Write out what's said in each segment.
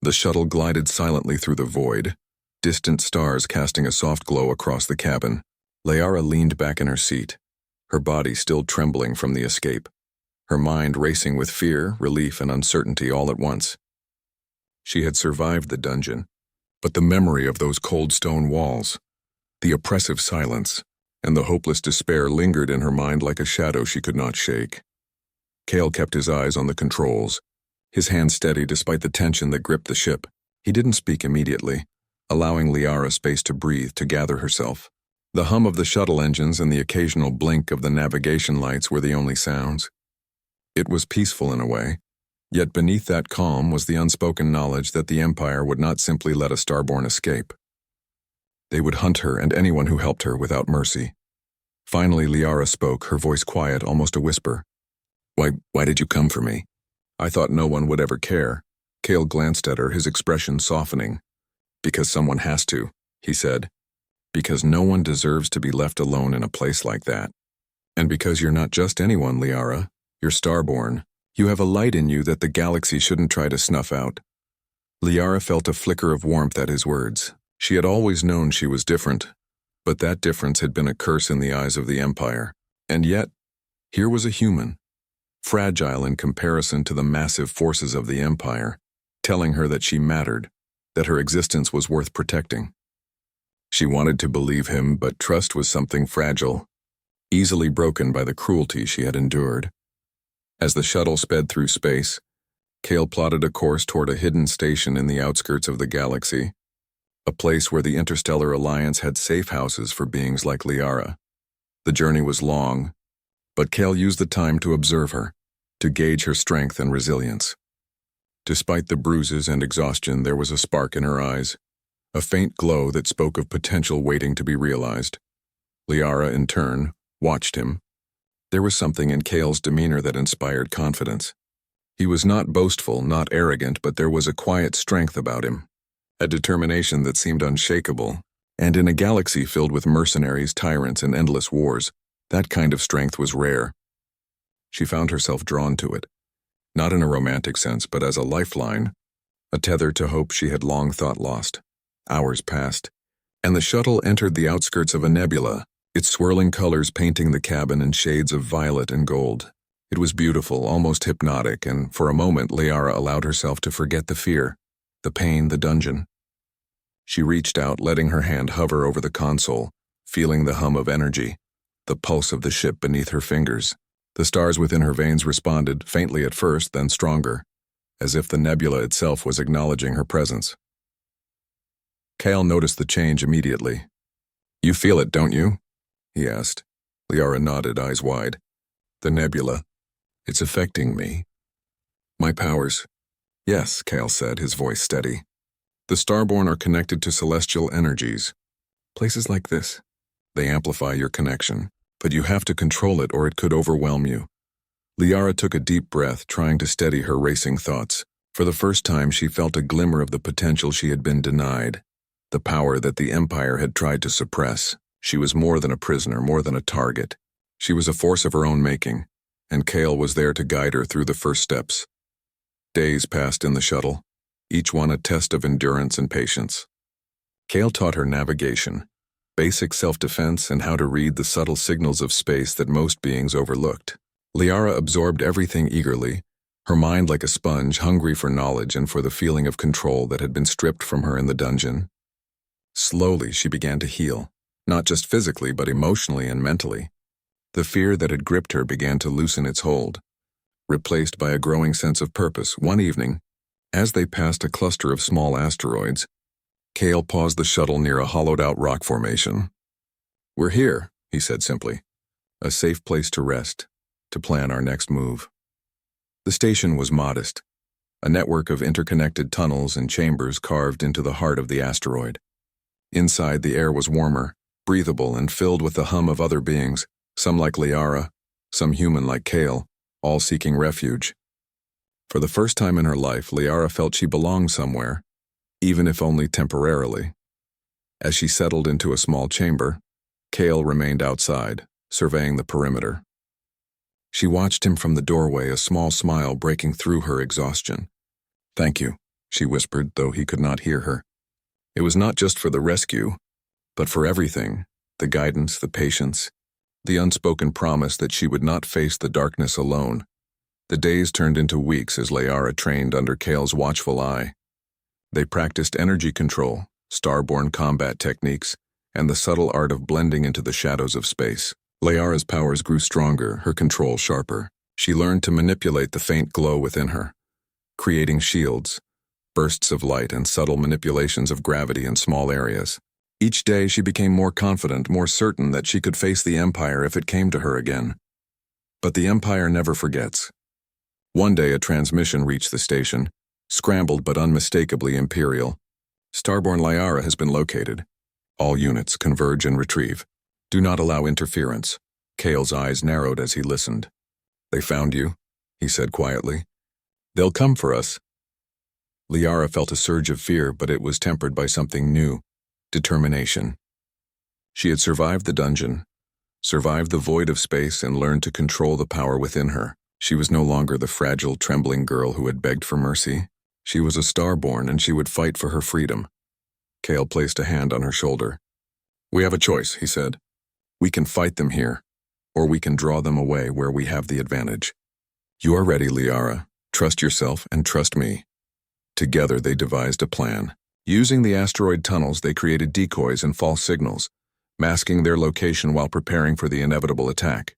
The shuttle glided silently through the void, distant stars casting a soft glow across the cabin. Liara leaned back in her seat, her body still trembling from the escape, her mind racing with fear, relief, and uncertainty all at once. She had survived the dungeon, but the memory of those cold stone walls, the oppressive silence, and the hopeless despair lingered in her mind like a shadow she could not shake. Cale kept his eyes on the controls, his hands steady despite the tension that gripped the ship. He didn't speak immediately, allowing Liara space to breathe, to gather herself. The hum of the shuttle engines and the occasional blink of the navigation lights were the only sounds. It was peaceful in a way, yet beneath that calm was the unspoken knowledge that the Empire would not simply let a Starborn escape. They would hunt her and anyone who helped her without mercy. Finally, Liara spoke, her voice quiet, almost a whisper. Why did you come for me? I thought no one would ever care. Cale glanced at her, his expression softening. Because someone has to, he said. Because no one deserves to be left alone in a place like that. And because you're not just anyone, Liara. You're Starborn. You have a light in you that the galaxy shouldn't try to snuff out. Liara felt a flicker of warmth at his words. She had always known she was different, but that difference had been a curse in the eyes of the Empire. And yet, here was a human, fragile in comparison to the massive forces of the Empire, telling her that she mattered, that her existence was worth protecting. She wanted to believe him, but trust was something fragile, easily broken by the cruelty she had endured. As the shuttle sped through space, Cale plotted a course toward a hidden station in the outskirts of the galaxy, a place where the Interstellar Alliance had safe houses for beings like Liara. The journey was long, but Cale used the time to observe her, to gauge her strength and resilience. Despite the bruises and exhaustion, there was a spark in her eyes, a faint glow that spoke of potential waiting to be realized. Liara, in turn, watched him. There was something in Cale's demeanor that inspired confidence. He was not boastful, not arrogant, but there was a quiet strength about him, a determination that seemed unshakable. And in a galaxy filled with mercenaries, tyrants, and endless wars, that kind of strength was rare. She found herself drawn to it, not in a romantic sense, but as a lifeline, a tether to hope she had long thought lost. Hours passed, and the shuttle entered the outskirts of a nebula, its swirling colors painting the cabin in shades of violet and gold. It was beautiful, almost hypnotic, and for a moment Liara allowed herself to forget the fear, the pain, the dungeon. She reached out, letting her hand hover over the console, feeling the hum of energy, the pulse of the ship beneath her fingers. The stars within her veins responded, faintly at first, then stronger, as if the nebula itself was acknowledging her presence. Cale noticed the change immediately. You feel it, don't you? He asked. Liara nodded, eyes wide. The nebula. It's affecting me. My powers. Yes, Cale said, his voice steady. The Starborn are connected to celestial energies. Places like this. They amplify your connection, but you have to control it or it could overwhelm you. Liara took a deep breath, trying to steady her racing thoughts. For the first time, she felt a glimmer of the potential she had been denied, the power that the Empire had tried to suppress. She was more than a prisoner, more than a target. She was a force of her own making, and Cale was there to guide her through the first steps. Days passed in the shuttle, each one a test of endurance and patience. Cale taught her navigation, basic self-defense, and how to read the subtle signals of space that most beings overlooked. Liara absorbed everything eagerly, her mind like a sponge, hungry for knowledge and for the feeling of control that had been stripped from her in the dungeon. Slowly, she began to heal, not just physically but emotionally and mentally. The fear that had gripped her began to loosen its hold, replaced by a growing sense of purpose. One evening, as they passed a cluster of small asteroids, Cale paused the shuttle near a hollowed-out rock formation. We're here, he said simply. A safe place to rest, to plan our next move. The station was modest, a network of interconnected tunnels and chambers carved into the heart of the asteroid. Inside, the air was warmer, breathable, and filled with the hum of other beings, some like Liara, some human like Cale, all seeking refuge. For the first time in her life, Liara felt she belonged somewhere, even if only temporarily. As she settled into a small chamber, Cale remained outside, surveying the perimeter. She watched him from the doorway, a small smile breaking through her exhaustion. Thank you, she whispered, though he could not hear her. It was not just for the rescue, but for everything, the guidance, the patience, the unspoken promise that she would not face the darkness alone. The days turned into weeks as Liara trained under Kale's watchful eye. They practiced energy control, starborn combat techniques, and the subtle art of blending into the shadows of space. Liara's powers grew stronger, her control sharper. She learned to manipulate the faint glow within her, creating shields, bursts of light, and subtle manipulations of gravity in small areas. Each day she became more confident, more certain that she could face the Empire if it came to her again. But the Empire never forgets. One day a transmission reached the station, scrambled but unmistakably Imperial. Starborn Liara has been located. All units converge and retrieve. Do not allow interference. Kale's eyes narrowed as he listened. They found you, he said quietly. They'll come for us. Liara felt a surge of fear, but it was tempered by something new, determination. She had survived the dungeon, survived the void of space, and learned to control the power within her. She was no longer the fragile, trembling girl who had begged for mercy. She was a starborn, and she would fight for her freedom. Kale placed a hand on her shoulder. We have a choice, he said. We can fight them here, or we can draw them away where we have the advantage. You are ready, Liara. Trust yourself and trust me. Together they devised a plan. Using the asteroid tunnels, they created decoys and false signals, masking their location while preparing for the inevitable attack.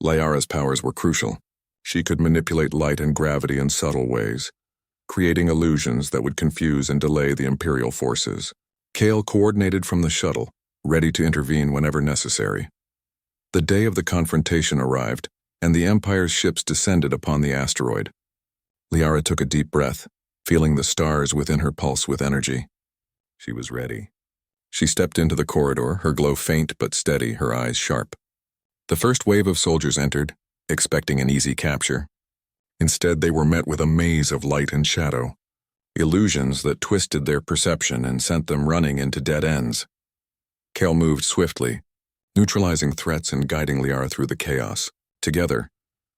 Liara's powers were crucial. She could manipulate light and gravity in subtle ways, creating illusions that would confuse and delay the Imperial forces. Kale coordinated from the shuttle, ready to intervene whenever necessary. The day of the confrontation arrived, and the Empire's ships descended upon the asteroid. Liara took a deep breath, feeling the stars within her pulse with energy. She was ready. She stepped into the corridor, her glow faint but steady, her eyes sharp. The first wave of soldiers entered, expecting an easy capture. Instead, they were met with a maze of light and shadow, illusions that twisted their perception and sent them running into dead ends. Kale moved swiftly, neutralizing threats and guiding Liara through the chaos. Together,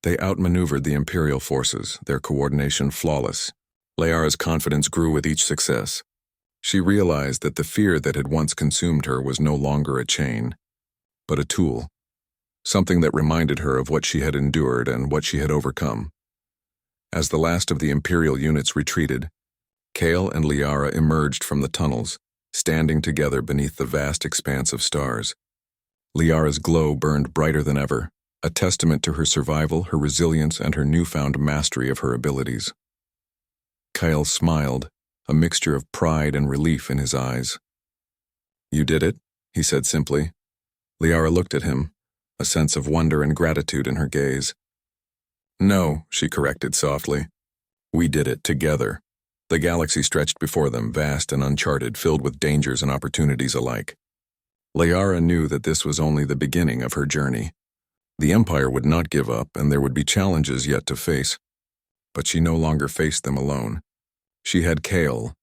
they outmaneuvered the Imperial forces, their coordination flawless. Liara's confidence grew with each success. She realized that the fear that had once consumed her was no longer a chain, but a tool, something that reminded her of what she had endured and what she had overcome. As the last of the Imperial units retreated, Kale and Liara emerged from the tunnels, standing together beneath the vast expanse of stars. Liara's glow burned brighter than ever, a testament to her survival, her resilience, and her newfound mastery of her abilities. Kale smiled, a mixture of pride and relief in his eyes. You did it, he said simply. Liara looked at him, a sense of wonder and gratitude in her gaze. No, she corrected softly. We did it together. The galaxy stretched before them, vast and uncharted, filled with dangers and opportunities alike. Liara knew that this was only the beginning of her journey. The Empire would not give up, and there would be challenges yet to face. But she no longer faced them alone. She had Kale,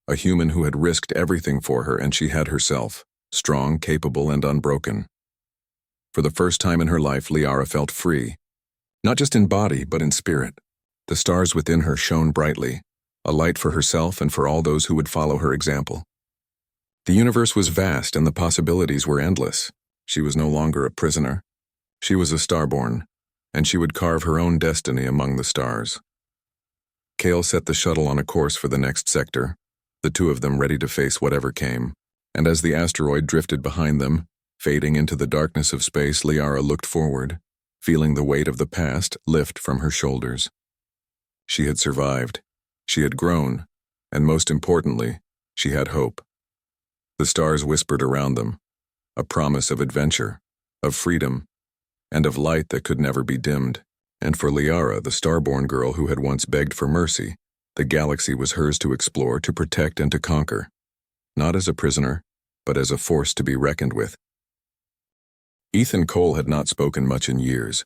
a human who had risked everything for her, and she had herself, strong, capable, and unbroken. For the first time in her life, Liara felt free, not just in body, but in spirit. The stars within her shone brightly, a light for herself and for all those who would follow her example. The universe was vast and the possibilities were endless. She was no longer a prisoner. She was a starborn, and she would carve her own destiny among the stars. Kale set the shuttle on a course for the next sector, the two of them ready to face whatever came, and as the asteroid drifted behind them, fading into the darkness of space, Liara looked forward, feeling the weight of the past lift from her shoulders. She had survived, she had grown, and most importantly, she had hope. The stars whispered around them, a promise of adventure, of freedom, and of light that could never be dimmed. And for Liara, the starborn girl who had once begged for mercy, the galaxy was hers to explore, to protect, and to conquer. Not as a prisoner, but as a force to be reckoned with. Ethan Cole had not spoken much in years.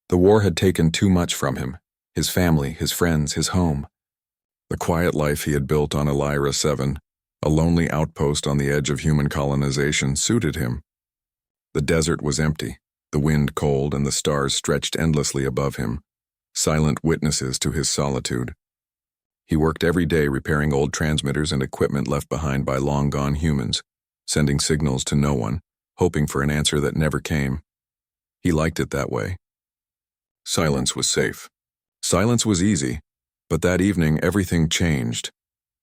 The war had taken too much from him, his family, his friends, his home. The quiet life he had built on Elira 7, a lonely outpost on the edge of human colonization, suited him. The desert was empty, the wind cold, and the stars stretched endlessly above him, silent witnesses to his solitude. He worked every day repairing old transmitters and equipment left behind by long-gone humans, sending signals to no one, hoping for an answer that never came. He liked it that way. Silence was safe. Silence was easy, but that evening everything changed.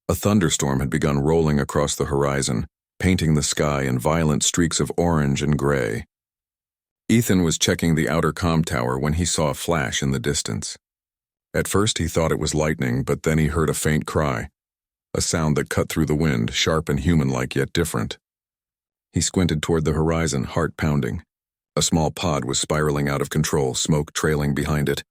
A thunderstorm had begun rolling across the horizon, painting the sky in violent streaks of orange and gray. Ethan was checking the outer comm tower when he saw a flash in the distance. At first he thought it was lightning, but then he heard a faint cry, a sound that cut through the wind, sharp and human-like yet different. He squinted toward the horizon, heart pounding. A small pod was spiraling out of control, smoke trailing behind it.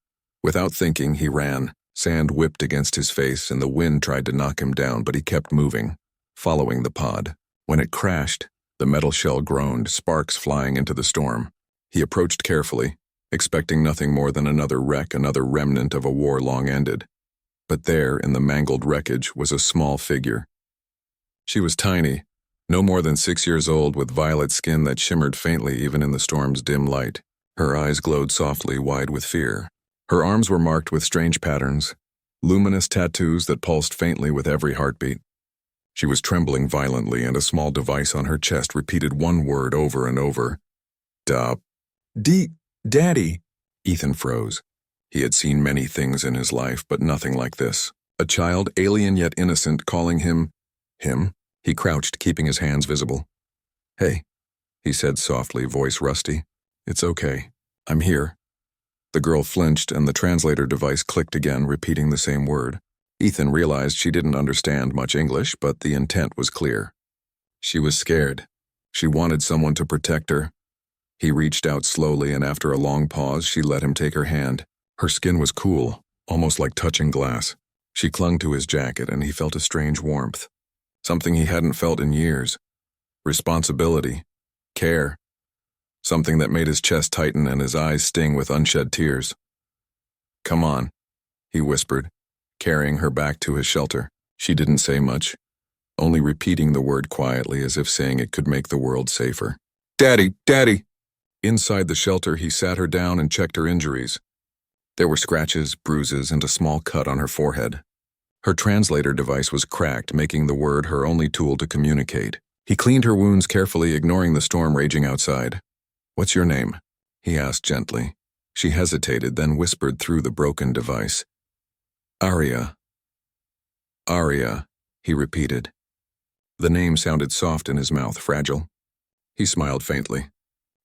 Without thinking, he ran. Sand whipped against his face, and the wind tried to knock him down, but he kept moving, following the pod. When it crashed, the metal shell groaned, sparks flying into the storm. He approached carefully, expecting nothing more than another wreck, another remnant of a war long ended. But there, in the mangled wreckage, was a small figure. She was tiny, no more than 6 years old, with violet skin that shimmered faintly even in the storm's dim light. Her eyes glowed softly, wide with fear. Her arms were marked with strange patterns, luminous tattoos that pulsed faintly with every heartbeat. She was trembling violently, and a small device on her chest repeated one word over and over. Daddy. Ethan froze. He had seen many things in his life, but nothing like this. A child, alien yet innocent, calling him. He crouched, keeping his hands visible. "Hey," he said softly, voice rusty. "It's okay. I'm here." The girl flinched, and the translator device clicked again, repeating the same word. Ethan realized she didn't understand much English, but the intent was clear. She was scared. She wanted someone to protect her. He reached out slowly, and after a long pause, she let him take her hand. Her skin was cool, almost like touching glass. She clung to his jacket, and he felt a strange warmth. Something he hadn't felt in years. Responsibility. Care. Something that made his chest tighten and his eyes sting with unshed tears. "Come on," he whispered, carrying her back to his shelter. She didn't say much, only repeating the word quietly as if saying it could make the world safer. "Daddy, Daddy!" Inside the shelter, he sat her down and checked her injuries. There were scratches, bruises, and a small cut on her forehead. Her translator device was cracked, making the word her only tool to communicate. He cleaned her wounds carefully, ignoring the storm raging outside. "What's your name?" he asked gently. She hesitated, then whispered through the broken device. "Aria." "Aria," he repeated. The name sounded soft in his mouth, fragile. He smiled faintly.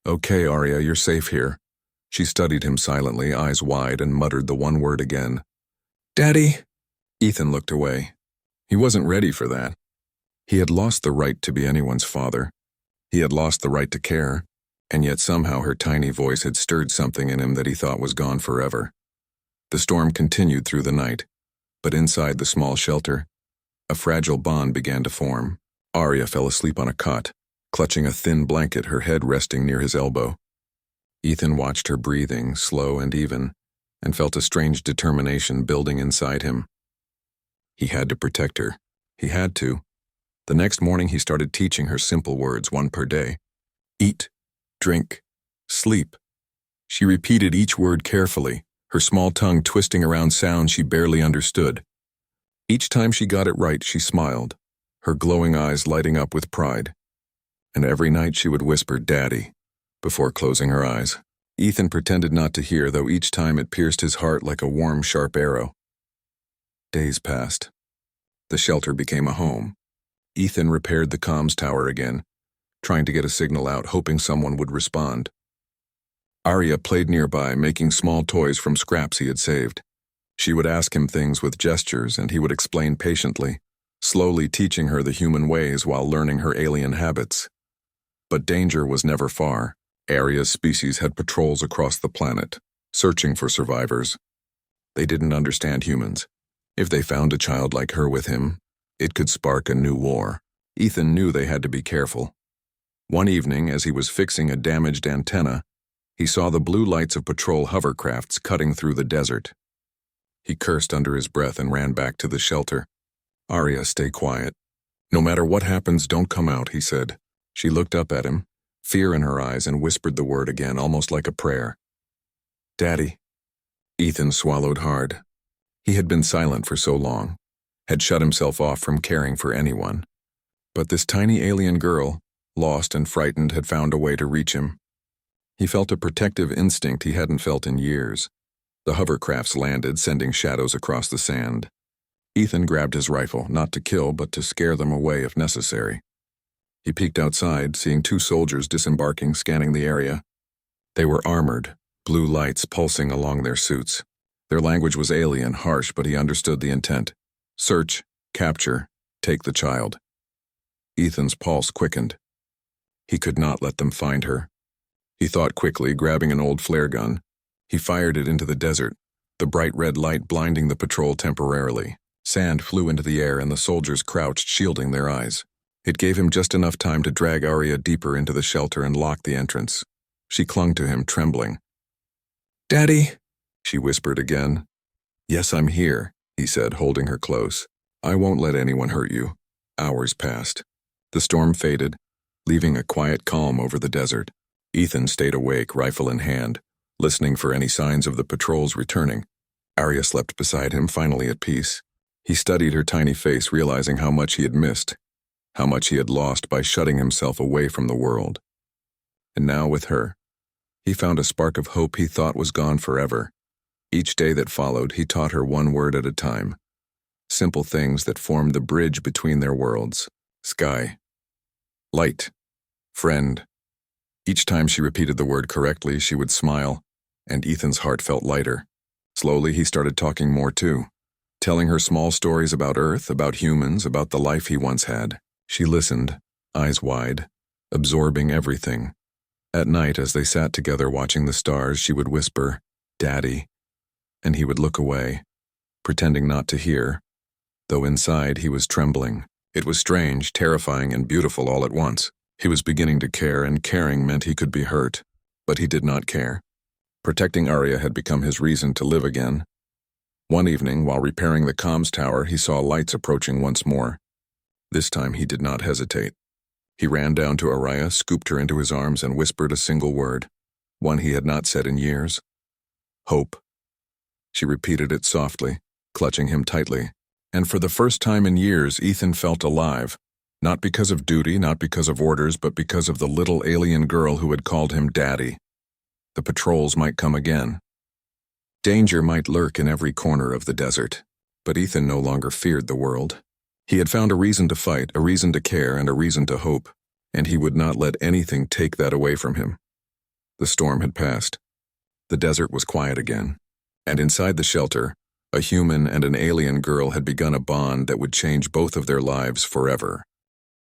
"Okay, Aria, you're safe here." She studied him silently, eyes wide, and muttered the one word again. "Daddy." Ethan looked away. He wasn't ready for that. He had lost the right to be anyone's father. He had lost the right to care, and yet somehow her tiny voice had stirred something in him that he thought was gone forever. The storm continued through the night, but inside the small shelter, a fragile bond began to form. Aria fell asleep on a cot, clutching a thin blanket, her head resting near his elbow. Ethan watched her breathing, slow and even, and felt a strange determination building inside him. He had to protect her. He had to. The next morning he started teaching her simple words, one per day. Eat, drink, sleep. She repeated each word carefully, her small tongue twisting around sounds she barely understood. Each time she got it right, she smiled, her glowing eyes lighting up with pride. And every night she would whisper, "Daddy," before closing her eyes. Ethan pretended not to hear, though each time it pierced his heart like a warm, sharp arrow. Days passed. The shelter became a home. Ethan repaired the comms tower again, trying to get a signal out, hoping someone would respond. Aria played nearby, making small toys from scraps he had saved. She would ask him things with gestures, and he would explain patiently, slowly teaching her the human ways while learning her alien habits. But danger was never far. Aria's species had patrols across the planet, searching for survivors. They didn't understand humans. If they found a child like her with him, it could spark a new war. Ethan knew they had to be careful. One evening, as he was fixing a damaged antenna, he saw the blue lights of patrol hovercrafts cutting through the desert. He cursed under his breath and ran back to the shelter. "Aria, stay quiet. No matter what happens, don't come out," he said. She looked up at him, fear in her eyes, and whispered the word again, almost like a prayer. "Daddy." Ethan swallowed hard. He had been silent for so long. had shut himself off from caring for anyone. But this tiny alien girl, lost and frightened, had found a way to reach him. He felt a protective instinct he hadn't felt in years. The hovercrafts landed, sending shadows across the sand. Ethan grabbed his rifle, not to kill, but to scare them away if necessary. He peeked outside, seeing 2 soldiers disembarking, scanning the area. They were armored, blue lights pulsing along their suits. Their language was alien, harsh, but he understood the intent. Search, capture, take the child. Ethan's pulse quickened. He could not let them find her. He thought quickly, grabbing an old flare gun. He fired it into the desert, the bright red light blinding the patrol temporarily. Sand flew into the air and the soldiers crouched, shielding their eyes. It gave him just enough time to drag Arya deeper into the shelter and lock the entrance. She clung to him, trembling. "Daddy," she whispered again. "Yes, I'm here," he said, holding her close. "I won't let anyone hurt you." Hours passed. The storm faded, leaving a quiet calm over the desert. Ethan stayed awake, rifle in hand, listening for any signs of the patrols returning. Arya slept beside him, finally at peace. He studied her tiny face, realizing how much he had missed, how much he had lost by shutting himself away from the world. And now with her, he found a spark of hope he thought was gone forever. Each day that followed, he taught her one word at a time. Simple things that formed the bridge between their worlds. Sky. Light. Friend. Each time she repeated the word correctly, she would smile, and Ethan's heart felt lighter. Slowly, he started talking more too, telling her small stories about Earth, about humans, about the life he once had. She listened, eyes wide, absorbing everything. At night, as they sat together watching the stars, she would whisper, "Daddy," and he would look away, pretending not to hear, though inside he was trembling. It was strange, terrifying, and beautiful all at once. He was beginning to care, and caring meant he could be hurt, but he did not care. Protecting Arya had become his reason to live again. One evening, while repairing the comms tower, he saw lights approaching once more. This time he did not hesitate. He ran down to Arya, scooped her into his arms, and whispered a single word, one he had not said in years. "Hope." She repeated it softly, clutching him tightly. And for the first time in years, Ethan felt alive. Not because of duty, not because of orders, but because of the little alien girl who had called him Daddy. The patrols might come again. Danger might lurk in every corner of the desert, but Ethan no longer feared the world. He had found a reason to fight, a reason to care, and a reason to hope, and he would not let anything take that away from him. The storm had passed. The desert was quiet again, and inside the shelter, a human and an alien girl had begun a bond that would change both of their lives forever.